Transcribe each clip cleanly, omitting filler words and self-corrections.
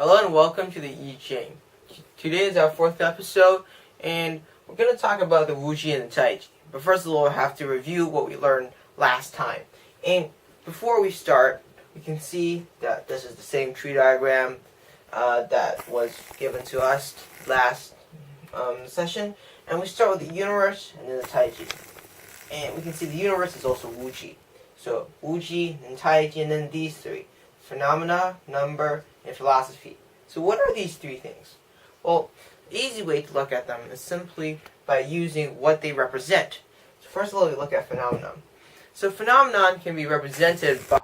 Hello and welcome to the CHING. Today is our 4th episode, and we're going to talk about the Wuji and the Taiji. But first of all, we have to review what we learned last time. And before we start, we can see that this is the same tree diagram that was given to us last session. And we start with the universe and then the Taiji. And we can see the universe is also Wuji. So Wuji and Taiji, and then these three: phenomena, number, and philosophy. So what are these three things? Well, the easy way to look at them is simply by using what they represent. So first of all, we look at phenomenon. So phenomenon can be represented by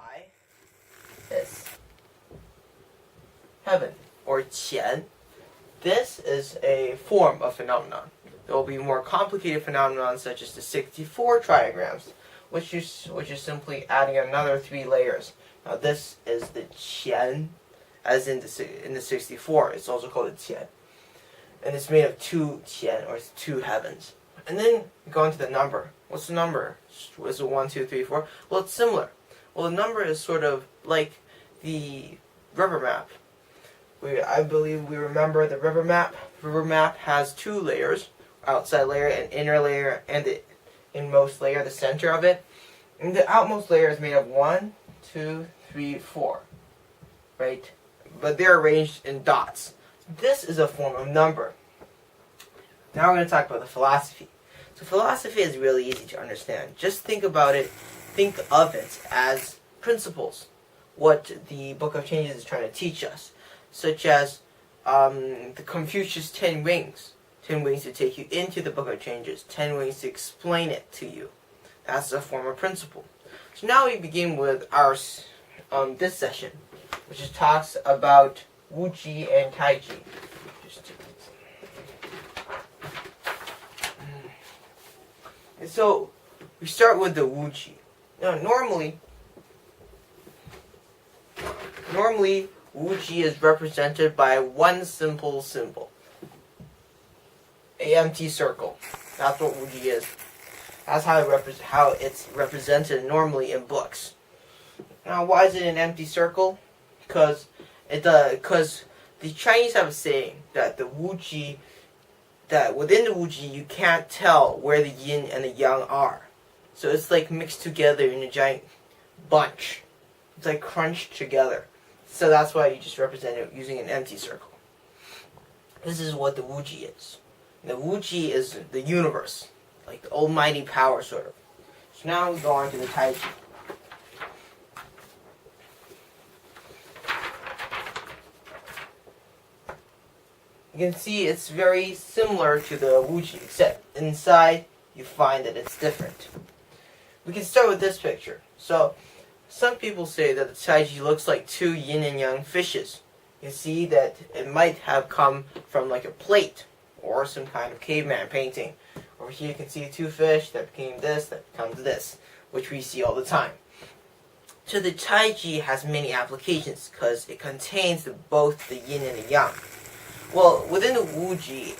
this: heaven, or qian. This is a form of phenomenon. There will be more complicated phenomena such as the 64 trigrams, which is simply adding another 3 layers. Now this is the qian, as in the 64. It's also called the qian. And it's made of 2 qian, or 2 heavens. And then we go into the number. What's the number? Is it 1, 2, 3, 4? Well, it's similar. Well, the number is sort of like the river map. I believe we remember the river map. The river map has 2 layers: outside layer and inner layer, and the inmost layer, the center of it. And the outmost layer is made of 1, 2, 3, 4. Right? But they're arranged in dots. This is a form of number. Now we're going to talk about the philosophy. So philosophy is really easy to understand. Just think about it. Think of it as principles. What the Book of Changes is trying to teach us. Such as the Confucius 10 Wings. 10 wings to take you into the Book of Changes. 10 wings to explain it to you. That's a form of principle. So now we begin with our this session, which talks about Wuji and Taiji. And so we start with the Wuji. Now normally Wuji is represented by one simple symbol: an empty circle. That's what Wuji is. That's how it's represented normally in books. Now, why is it an empty circle? Because the Chinese have a saying that within the Wuji you can't tell where the yin and the yang are. So it's like mixed together in a giant bunch. It's like crunched together. So that's why you just represent it using an empty circle. This is what the Wuji is. The Wuji is the universe, like the almighty power, sort of. So now we go on to the Taiji. You can see it's very similar to the Wuji, except inside you find that it's different. We can start with this picture. So, some people say that the Taiji looks like 2 yin and yang fishes. You see that it might have come from like a plate or some kind of caveman painting. Over here you can see 2 fish that became this, that becomes this, which we see all the time. So the Taiji has many applications because it contains both the yin and the yang. Well, within the Wuji,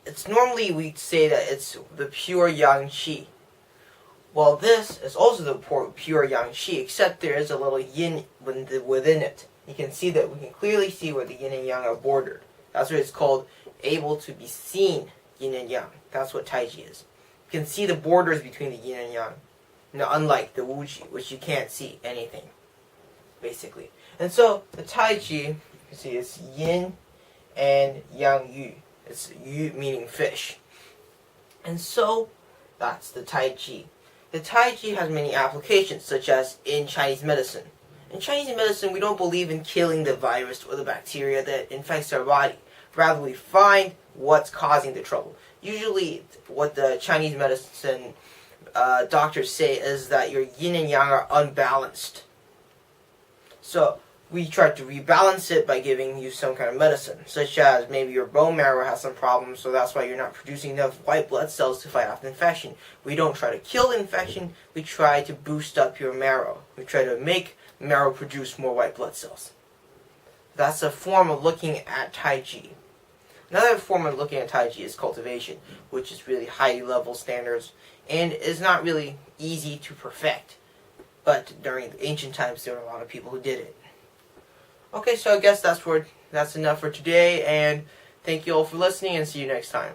it's normally we say that it's the pure yang qi. Well, this is also the pure yang qi, except there is a little yin within it. You can see that we can clearly see where the yin and yang are bordered. That's what it's called, able to be seen yin and yang. That's what Taiji is. You can see the borders between the yin and yang. Now, unlike the Wuji, which you can't see anything, basically. And so, the Taiji, you can see it's yin and yang yu. It's yu meaning fish. And so, that's the Taiji. The Taiji has many applications, such as in Chinese medicine. In Chinese medicine, we don't believe in killing the virus or the bacteria that infects our body. Rather, we find what's causing the trouble. Usually, what the Chinese medicine doctors say is that your yin and yang are unbalanced. So, we try to rebalance it by giving you some kind of medicine, such as maybe your bone marrow has some problems, so that's why you're not producing enough white blood cells to fight off the infection. We don't try to kill the infection, we try to boost up your marrow. We try to make marrow produce more white blood cells. That's a form of looking at Taiji. Another form of looking at Taiji is cultivation, which is really high level standards and is not really easy to perfect. But during the ancient times, there were a lot of people who did it. Okay, so I guess that's enough for today, and thank you all for listening, and see you next time.